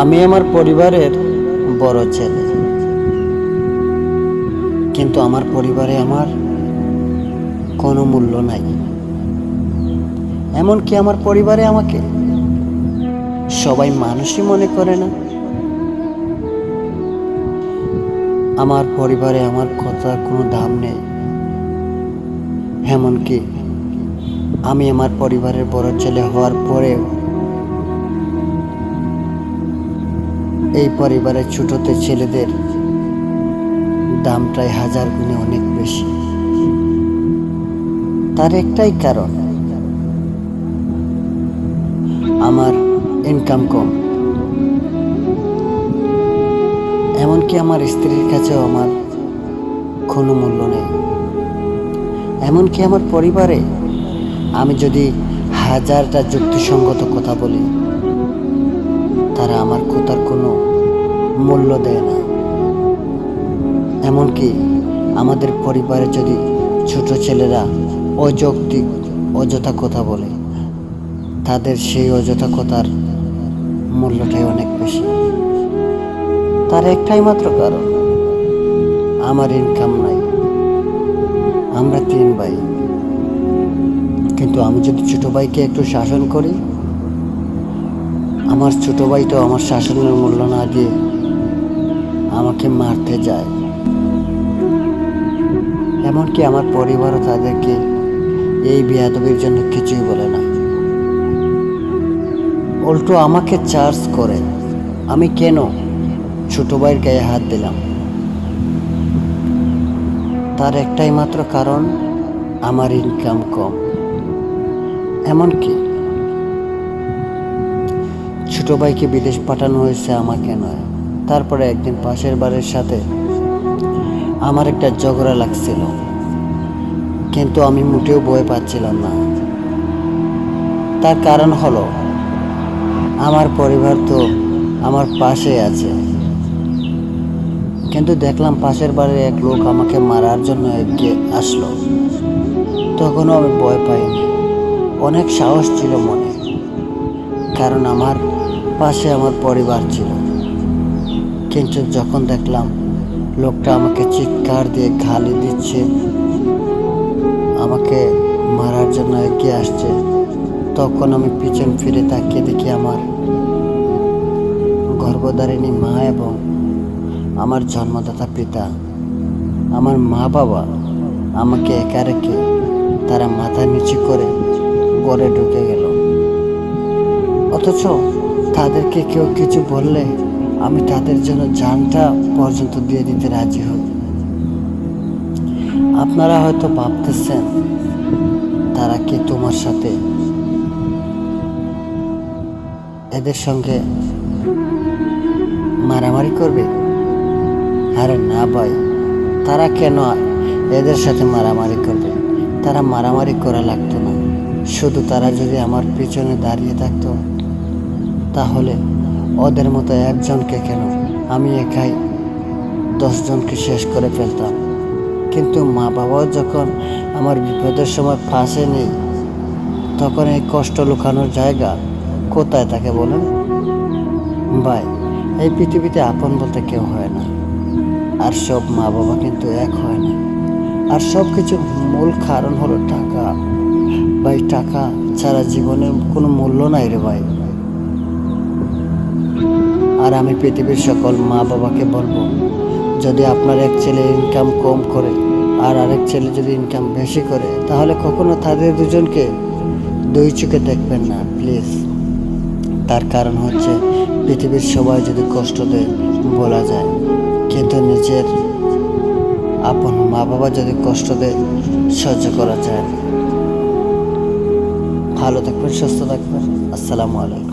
আমি আমার পরিবারের বড় ছেলে, কিন্তু আমার পরিবারে আমার কোনো মূল্য নাই। এমনকি আমার পরিবারে আমাকে সবাই মানুষই মনে করে না। আমার পরিবারে আমার কথার কোনো দাম নেই। এমনকি আমি আমার পরিবারের বড় ছেলে হওয়ার পরেও এই পরিবারের ছোটতে ছেলেদের দামটাই হাজার গুণে অনেক বেশি। তার একটাই কারণ, আমার ইনকাম কম। এমনকি আমার স্ত্রীর কাছেও আমার কোনো মূল্য নেই। এমনকি আমার পরিবারে আমি যদি হাজারটা যুক্তিসঙ্গত কথা বলি, তারা আমার কথার কোনো মূল্য দেয় না। এমনকি আমাদের পরিবারে যদি ছোট ছেলেরা অযৌক্তিক অযথা কথা বলে, তাদের সেই অযথা কথার মূল্যটাই অনেক বেশি। তার একটাই মাত্র কারণ, আমার ইনকাম নাই। আমরা 3 ভাই, কিন্তু আমি যদি ছোট ভাইকে একটু শাসন করি, আমার ছোট ভাই তো আমার শাসনের মূল্য না দিয়ে আমাকে মারতে যায়। এমনকি আমার পরিবারও তাদেরকে এই বেয়াদবির জন্য কিছুই বলে না, উল্টো আমাকে চার্জ করে আমি কেন ছোট ভাইয়ের গায়ে হাত দিলাম। তার একটাই মাত্র কারণ, আমার ইনকাম কম। এমনকি ছোট ভাইকে বিদেশ পাঠানো হয়েছে আমাকে নয়। তারপরে একদিন পাশের বাড়ির সাথে আমার একটা ঝগড়া লাগছিল, কিন্তু আমি মোটেও ভয় পাচ্ছিলাম না। তার কারণ হলো, আমার পরিবার তো আমার পাশে আছে, কিন্তু দেখলাম পাশের বাড়ির এক লোক আমাকে মারার জন্য এগিয়ে আসলো। তখনও আমি ভয় পাইনি, অনেক সাহস ছিল মনে, কারণ আমার পাশে আমার পরিবার ছিল। কিন্তু যখন দেখলাম লোকটা আমাকে চিৎকার দিয়ে গালি দিচ্ছে, আমাকে মারার জন্য এগিয়ে আসছে, তখন আমি পিছন ফিরে তাকিয়ে দেখি আমার গর্ভধারিণী মা এবং আমার জন্মদাতা পিতা, আমার মা বাবা আমাকে একা রেখে তারা মাথা নিচু করে ঘরে ঢুকে গেল। অথচ তাদেরকে কেউ কিছু বললে আমি তাদের জন্য জানটা পর্যন্ত দিয়ে দিতে রাজি হই। আপনারা হয়তো ভাবতেছেন, তারা কি তোমার সাথে এদের সঙ্গে মারামারি করবে? আরে না ভাই, তারা কেন এদের সাথে মারামারি করবে? তারা মারামারি করা লাগতো না। শুধু তারা যদি আমার পিছনে দাঁড়িয়ে থাকতো, তাহলে ওদের মতো একজনকে কেন, আমি একাই 10 জনকে শেষ করে ফেলতাম। কিন্তু মা বাবাও যখন আমার বিপদের সময় পাশে নেই, তখন এই কষ্ট লুকানোর জায়গা কোথায় থাকে বলেন? ভাই, এই পৃথিবীতে আপন বলতে কেউ হয় না, আর সব মা বাবা কিন্তু এক হয় না। আর সব কিছুর মূল কারণ হলো টাকা। ভাই, টাকা ছাড়া জীবনের কোনো মূল্য নাই রে ভাই। আর আমি পৃথিবীর সকল মা বাবাকে বলবো, যদি আপনার এক ছেলে ইনকাম কম করে আর আরেক ছেলে যদি ইনকাম বেশি করে, তাহলে কখনো তাদের দুজনকে দুই চোখে দেখবেন না প্লিজ। তার কারণ হচ্ছে, পৃথিবীর সবাই যদি কষ্ট দেয় বলা যায়, কিন্তু নিজের আপন মা বাবা যদি কষ্ট দেয় সহ্য করা যায় না। ভালো থাকবেন, সুস্থ থাকবেন। আসসালামু আলাইকুম।